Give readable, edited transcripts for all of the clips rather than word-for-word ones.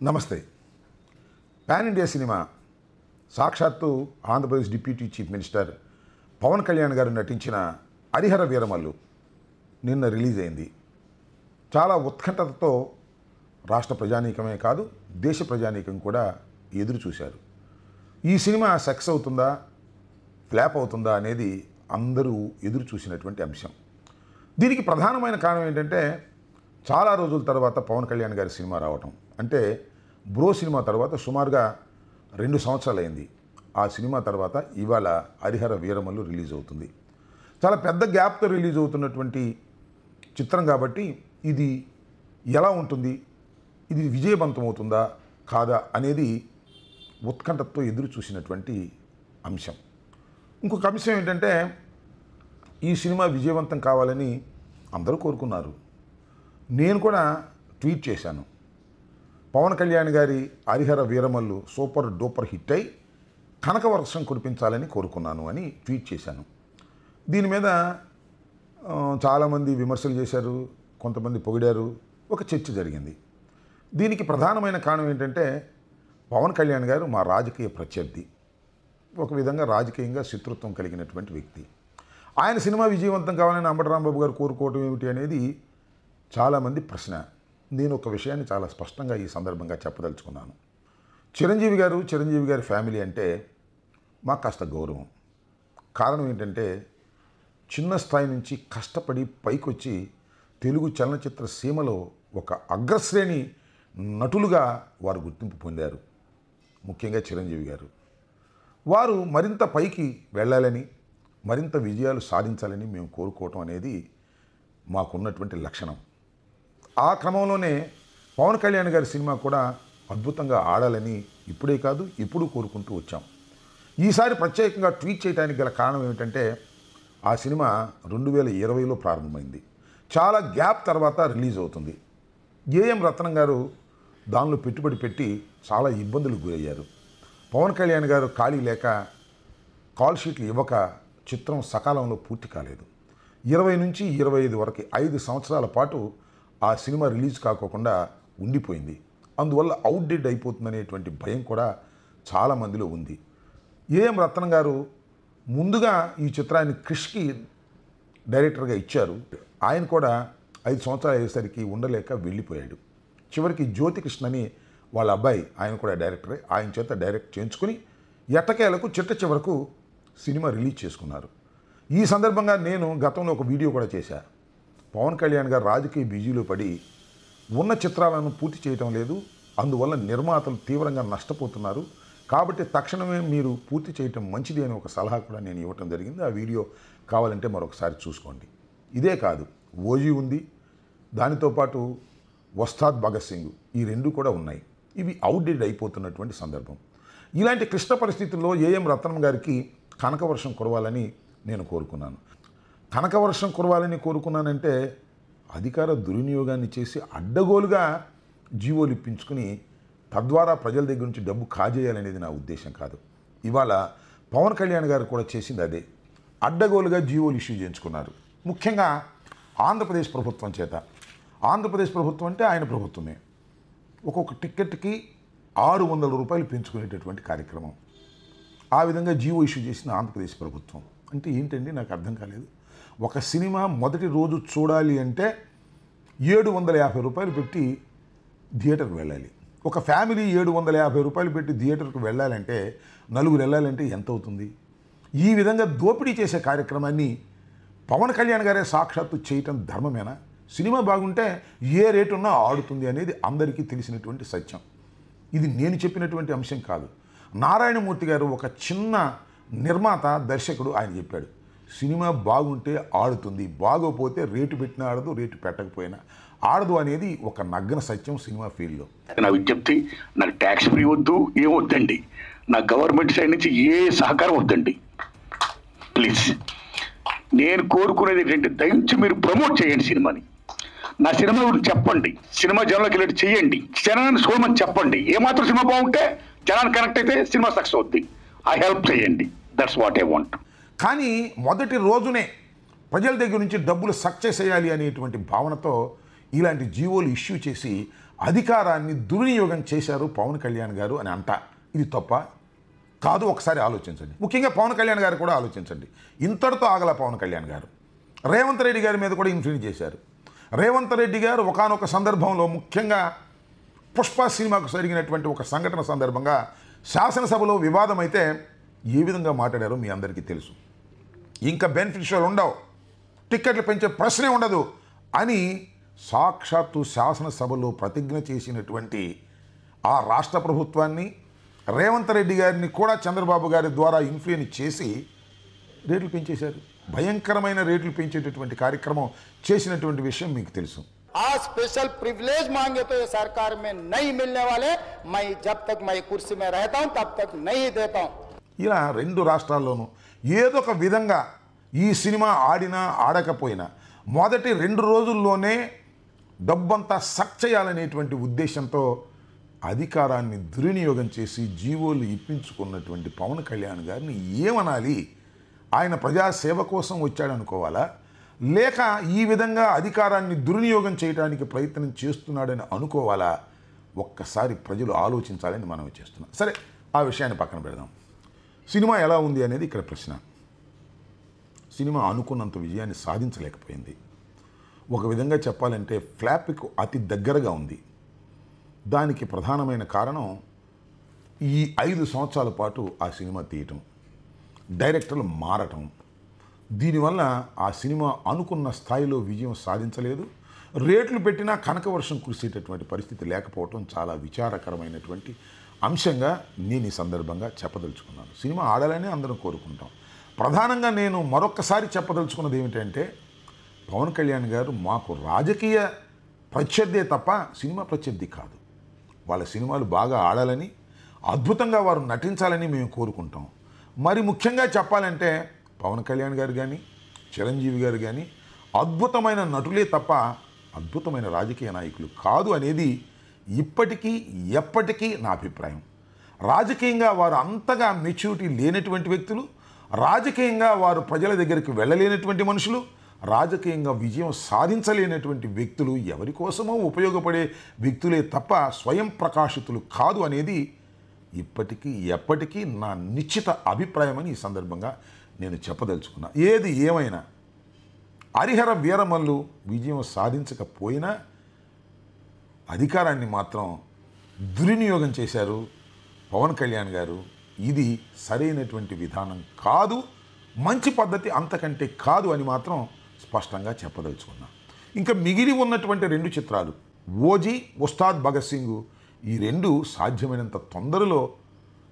నమస్తే. Pan India సినిమా సాక్షాత్తు Andhra Pradesh deputy chief minister Pawan Kalyan గారు నటించిన హరిహర వీరమల్లు నిన్న రిలీజ్ అయింది. చాలా ఉత్కంఠతతో రాష్ట్ర ప్రజానీకమే కాదు, దేశ ప్రజానీకం కూడా ఎదురు చూశారు. ఈ సినిమా సక్సెస్ అవుతుందా, ఫ్లాప్ అవుతుందా అనేది అందరూ ఎదురు చూసినటువంటి అంశం. దీనికి ప్రధానమైన కారణం ఏంటంటే, చాలా రోజుల తర్వాత పవన్ కళ్యాణ్ గారి సినిమా రావటం. అంటే బ్రో సినిమా తర్వాత సుమారుగా 2 సంవత్సరాలు అయింది. ఆ సినిమా తర్వాత ఇవాళ హరిహర వీరమల్లు రిలీజ్ అవుతుంది. చాలా పెద్ద గ్యాప్తో రిలీజ్ అవుతున్నటువంటి చిత్రం కాబట్టి ఇది ఎలా ఉంటుంది, ఇది విజయవంతం అవుతుందా కాదా అనేది ఉత్కంఠతో ఎదురు చూసినటువంటి అంశం. ఇంకొక అంశం ఏంటంటే, ఈ సినిమా విజయవంతం కావాలని అందరూ కోరుకున్నారు. నేను కూడా ట్వీట్ చేశాను. పవన్ కళ్యాణ్ గారి Harihara Veeramallu super duper hit అయి కనకవర్షం కురిపించాలని కోరుకున్నాను అని ట్వీట్ చేశాను. దీని మీద చాలామంది విమర్శలు చేశారు, కొంతమంది పొగిడారు, ఒక చర్చ జరిగింది. దీనికి ప్రధానమైన కారణం ఏంటంటే, పవన్ కళ్యాణ్ గారు మా రాజకీయ ప్రత్యర్థి, ఒక విధంగా రాజకీయంగా శత్రుత్వం కలిగినటువంటి వ్యక్తి. ఆయన సినిమా విజయవంతం కావాలని అంబటి రాంబాబు గారు కోరుకోవటం ఏమిటి అనేది చాలామంది ప్రశ్న. నేను ఒక విషయాన్ని చాలా స్పష్టంగా ఈ సందర్భంగా చెప్పదలుచుకున్నాను. చిరంజీవి గారి ఫ్యామిలీ అంటే మాకు కాస్త గౌరవం. కారణం ఏంటంటే, చిన్న స్థాయి నుంచి కష్టపడి పైకొచ్చి తెలుగు చలనచిత్ర సీమలో ఒక అగ్రశ్రేణి నటులుగా వారు గుర్తింపు పొందారు. ముఖ్యంగా చిరంజీవి గారు వారు మరింత పైకి వెళ్ళాలని, మరింత విజయాలు సాధించాలని మేము కోరుకోవటం అనేది మాకున్నటువంటి లక్షణం. ఆ క్రమంలోనే పవన్ కళ్యాణ్ గారి సినిమా కూడా అద్భుతంగా ఆడాలని ఇప్పుడే కాదు ఎప్పుడూ కోరుకుంటూ వచ్చాం. ఈసారి ప్రత్యేకంగా ట్వీట్ చేయడానికి గల కారణం ఏమిటంటే, ఆ సినిమా 2020లో ప్రారంభమైంది. చాలా గ్యాప్ తర్వాత రిలీజ్ అవుతుంది. ఏఎం రత్నం గారు దానిలో పెట్టుబడి పెట్టి చాలా ఇబ్బందులకు గురయ్యారు. పవన్ కళ్యాణ్ గారు ఖాళీ లేక కాల్ షీట్లు ఇవ్వక చిత్రం సకాలంలో పూర్తి కాలేదు. 20 నుంచి 25 వరకు 5 సంవత్సరాల పాటు ఆ సినిమా రిలీజ్ కాకోకుండా ఉండిపోయింది. అందువల్ల అవుట్డేట్ అయిపోతుందనేటువంటి భయం కూడా చాలామందిలో ఉంది. ఏఎం రత్నం గారు ముందుగా ఈ చిత్రాన్ని క్రిష్కి డైరెక్టర్గా ఇచ్చారు. ఆయన కూడా 5 సంవత్సరాలు అయ్యేసరికి ఉండలేక వెళ్ళిపోయాడు. చివరికి జ్యోతికృష్ణ అని వాళ్ళ అబ్బాయి, ఆయన కూడా డైరెక్టరే, ఆయన చేత డైరెక్ట్ చేయించుకుని ఎట్టకేలకు చివరకు సినిమా రిలీజ్ చేసుకున్నారు. ఈ సందర్భంగా నేను గతంలో ఒక వీడియో కూడా చేశాను. పవన్ కళ్యాణ్ గారు రాజకీయ బిజీలో పడి ఉన్న చిత్రాలను పూర్తి చేయటం లేదు, అందువల్ల నిర్మాతలు తీవ్రంగా నష్టపోతున్నారు, కాబట్టి తక్షణమే మీరు పూర్తి చేయటం మంచిది అని ఒక సలహా కూడా నేను ఇవ్వటం జరిగింది. ఆ వీడియో కావాలంటే మరొకసారి చూసుకోండి. ఇదే కాదు, ఓజీ ఉంది, దానితో పాటు వస్తాద్ భగత్ సింగ్, ఈ 2 కూడా ఉన్నాయి. ఇవి అవుట్డేట్ అయిపోతున్నటువంటి సందర్భం. ఇలాంటి క్లిష్ట పరిస్థితుల్లో ఏఎం రత్నం గారికి కనకవర్షం కురవాలని నేను కోరుకున్నాను. కనకవర్షం కురవాలని కోరుకున్నానంటే అధికార దుర్వినియోగాన్ని చేసి అడ్డగోలుగా జీవోలు ఇప్పించుకుని తద్వారా ప్రజల దగ్గర నుంచి డబ్బు కాజేయాలనేది నా ఉద్దేశం కాదు. ఇవాళ పవన్ కళ్యాణ్ గారు కూడా చేసింది అదే. అడ్డగోలుగా జీవోలు ఇష్యూ చేయించుకున్నారు, ముఖ్యంగా ఆంధ్రప్రదేశ్ ప్రభుత్వం చేత. ఆంధ్రప్రదేశ్ ప్రభుత్వం అంటే ఆయన ప్రభుత్వమే. ఒక్కొక్క టిక్కెట్కి 600 రూపాయలు పెంచుకునేటటువంటి కార్యక్రమం. ఆ విధంగా జీవో ఇష్యూ చేసిన ఆంధ్రప్రదేశ్ ప్రభుత్వం అంటే ఏంటండి, నాకు అర్థం కాలేదు. ఒక సినిమా మొదటి రోజు చూడాలి అంటే 750 రూపాయలు పెట్టి థియేటర్కి వెళ్ళాలి. ఒక ఫ్యామిలీ 750 రూపాయలు పెట్టి థియేటర్కి వెళ్ళాలంటే 4 వెళ్ళాలంటే ఎంత అవుతుంది? ఈ విధంగా దోపిడీ చేసే కార్యక్రమాన్ని పవన్ కళ్యాణ్ గారే సాక్షాత్తు చేయటం ధర్మమేనా? సినిమా బాగుంటే ఏ రేటు ఉన్నా ఆడుతుంది అనేది అందరికీ తెలిసినటువంటి సత్యం. ఇది నేను చెప్పినటువంటి అంశం కాదు. నారాయణమూర్తి గారు ఒక చిన్న నిర్మాత, దర్శకుడు, ఆయన చెప్పాడు, సినిమా బాగుంటే ఆడుతుంది, బాగోపోతే రేటు పెట్టినా ఆడదు, రేటు పెట్టకపోయినా ఆడదు అనేది ఒక నగ్న సత్యం సినిమా ఫీల్డ్లో. నా విజ్ఞప్తి, నాకు ట్యాక్స్ ఫ్రీ వద్దు, ఏం వద్దండి, నా గవర్నమెంట్ సైడ్ నుంచి ఏ సహకారం వద్దండి ప్లీజ్. నేను కోరుకునేది ఏంటంటే, దయచేసి మీరు ప్రమోట్ చేయండి సినిమాని. నా సినిమా గురించి చెప్పండి, సినిమా జనాలకు వెళ్ళి చేయండి, జనాన్ని చూడమని చెప్పండి. ఏమాత్రం సినిమా బాగుంటే జనాన్ని కనెక్ట్ అయితే సినిమా సక్సెస్ అవుద్ది. ఆ హెల్ప్ చేయండి, దట్స్ వాట్ ఐ వాంట్. కానీ మొదటి రోజునే ప్రజల దగ్గర నుంచి డబ్బులు సక్సెస్ చేయాలి అనేటువంటి భావనతో ఇలాంటి జీవోలు ఇష్యూ చేసి అధికారాన్ని దుర్వినియోగం చేశారు పవన్ కళ్యాణ్ గారు అని అంట. ఇది తప్ప కాదు. ఒకసారి ఆలోచించండి. ముఖ్యంగా పవన్ కళ్యాణ్ గారు కూడా ఆలోచించండి. ఇంతటితో ఆగల పవన్ కళ్యాణ్ గారు రేవంత్ రెడ్డి గారి మీద కూడా ఇన్ఫ్లుయెన్స్ చేశారు. రేవంత్ రెడ్డి గారు ఒకానొక సందర్భంలో ముఖ్యంగా పుష్ప సినిమాకు జరిగినటువంటి ఒక సంఘటన సందర్భంగా శాసనసభలో వివాదం అయితే ఏ విధంగా మాట్లాడారో మీ అందరికీ తెలుసు. ఇంకా బెనిఫిషియల్ ఉండవు, టిక్కెట్లు పెంచే ప్రశ్నే ఉండదు అని సాక్షాత్తు శాసనసభలో ప్రతిజ్ఞ చేసినటువంటి ఆ రాష్ట్ర ప్రభుత్వాన్ని, రేవంత్ రెడ్డి గారిని కూడా చంద్రబాబు గారి ద్వారా ఇన్ఫ్లుయెన్స్ చేసి రేట్లు పెంచేశారు. భయంకరమైన రేట్లు పెంచేటటువంటి కార్యక్రమం చేసినటువంటి విషయం మీకు తెలుసు. आज स्पेशल प्रिविलेज मांगे तो ये सरकार में नहीं मिलने वाले, मैं जब तक मैं कुर्सी में रहता हूं तब तक नहीं देता हूं. ఇలా రెండు రాష్ట్రాల్లోనూ ఏదో ఒక విధంగా ఈ సినిమా ఆడినా ఆడకపోయినా మొదటి 2 రోజుల్లోనే డబ్బంతా సక్ చేయాలనేటువంటి ఉద్దేశంతో అధికారాన్ని దుర్వినియోగం చేసి జీవోలు ఇప్పించుకున్నటువంటి పవన్ కళ్యాణ్ గారిని ఏమనాలి? ఆయన ప్రజాసేవ కోసం వచ్చాడనుకోవాలా, లేక ఈ విధంగా అధికారాన్ని దుర్వినియోగం చేయడానికి ప్రయత్నం చేస్తున్నాడని అనుకోవాలా? ఒక్కసారి ప్రజలు ఆలోచించాలని మనం చేస్తున్నాం. సరే, ఆ విషయాన్ని పక్కన పెడదాం. సినిమా ఎలా ఉంది అనేది ఇక్కడ ప్రశ్న. సినిమా అనుకున్నంత విజయాన్ని సాధించలేకపోయింది. ఒక విధంగా చెప్పాలంటే ఫ్లాప్కు అతి దగ్గరగా ఉంది. దానికి ప్రధానమైన కారణం ఈ 5 సంవత్సరాల పాటు ఆ సినిమా తీయటం, డైరెక్టర్లు మారటం. దీనివల్ల ఆ సినిమా అనుకున్న స్థాయిలో విజయం సాధించలేదు. రేట్లు పెట్టినా కనకవర్షం కురిసేటటువంటి పరిస్థితి లేకపోవటం చాలా విచారకరమైనటువంటి అంశంగా నేను ఈ సందర్భంగా చెప్పదలుచుకున్నాను. సినిమా ఆడాలని అందరం కోరుకుంటాం. ప్రధానంగా నేను మరొక్కసారి చెప్పదలుచుకున్నది ఏమిటంటే, పవన్ కళ్యాణ్ గారు మాకు రాజకీయ ప్రత్యర్థే తప్ప సినిమా ప్రత్యర్థి కాదు. వాళ్ళ సినిమాలు బాగా ఆడాలని, అద్భుతంగా వారు నటించాలని మేము కోరుకుంటాం. మరి ముఖ్యంగా చెప్పాలంటే పవన్ కళ్యాణ్ గారు కానీ, చిరంజీవి గారు కానీ అద్భుతమైన నటులే తప్ప అద్భుతమైన రాజకీయ నాయకులు కాదు అనేది ఇప్పటికీ ఎప్పటికీ నా అభిప్రాయం. రాజకీయంగా వారు అంతగా మెచ్యూరిటీ లేనటువంటి వ్యక్తులు, రాజకీయంగా వారు ప్రజల దగ్గరికి వెళ్ళలేనటువంటి మనుషులు, రాజకీయంగా విజయం సాధించలేనటువంటి వ్యక్తులు, ఎవరి కోసమో ఉపయోగపడే వ్యక్తులే తప్ప స్వయం ప్రకాశితులు కాదు అనేది ఇప్పటికీ ఎప్పటికీ నా నిశ్చిత అభిప్రాయం అని ఈ సందర్భంగా నేను చెప్పదలుచుకున్నా. ఏది ఏమైనా హరిహర వీరమల్లు విజయం సాధించకపోయినా అధికారాన్ని మాత్రం దుర్వినియోగం చేశారు పవన్ కళ్యాణ్ గారు. ఇది సరైనటువంటి విధానం కాదు, మంచి పద్ధతి అంతకంటే కాదు అని మాత్రం స్పష్టంగా చెప్పదలుచుకున్నా. ఇంకా మిగిలి ఉన్నటువంటి 2 చిత్రాలు ఓజీ, ఉస్తాద్ భగత్ సింగ్, ఈ 2 సాధ్యమైనంత తొందరలో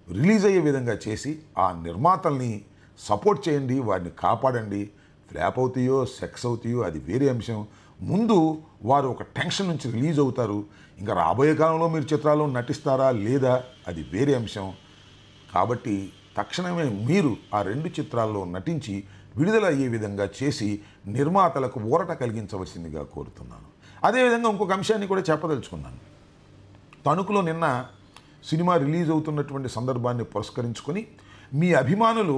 రిలీజ్ అయ్యే విధంగా చేసి ఆ నిర్మాతల్ని సపోర్ట్ చేయండి, వారిని కాపాడండి. ఫ్లాప్ అవుతాయో సెక్స్ అవుతాయో అది వేరే అంశం. ముందు వారు ఒక టెన్షన్ నుంచి రిలీజ్ అవుతారు. ఇంకా రాబోయే కాలంలో మీరు చిత్రాల్లో నటిస్తారా లేదా అది వేరే అంశం. కాబట్టి తక్షణమే మీరు ఆ 2 చిత్రాల్లో నటించి విడుదల అయ్యే విధంగా చేసి నిర్మాతలకు ఊరట కలిగించవలసిందిగా కోరుతున్నాను. అదేవిధంగా ఇంకొక అంశాన్ని కూడా చెప్పదలుచుకున్నాను. తణుకులో నిన్న సినిమా రిలీజ్ అవుతున్నటువంటి సందర్భాన్ని పురస్కరించుకొని మీ అభిమానులు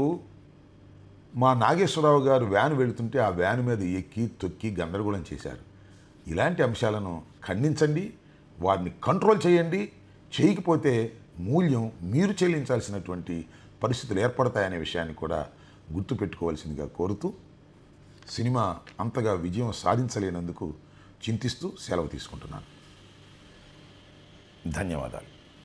మా నాగేశ్వరరావు గారు వ్యాన్ వెళుతుంటే ఆ వ్యాన్ మీద ఎక్కి తొక్కి గందరగోళం చేశారు. ఇలాంటి అంశాలను ఖండించండి, వారిని కంట్రోల్ చేయండి. చేయకపోతే మూల్యం మీరు చెల్లించాల్సినటువంటి పరిస్థితులు ఏర్పడతాయనే విషయాన్ని కూడా గుర్తుపెట్టుకోవాల్సిందిగా కోరుతూ సినిమా అంతగా విజయం సాధించలేనందుకు చింతిస్తూ సెలవు తీసుకుంటున్నాను. ధన్యవాదాలు.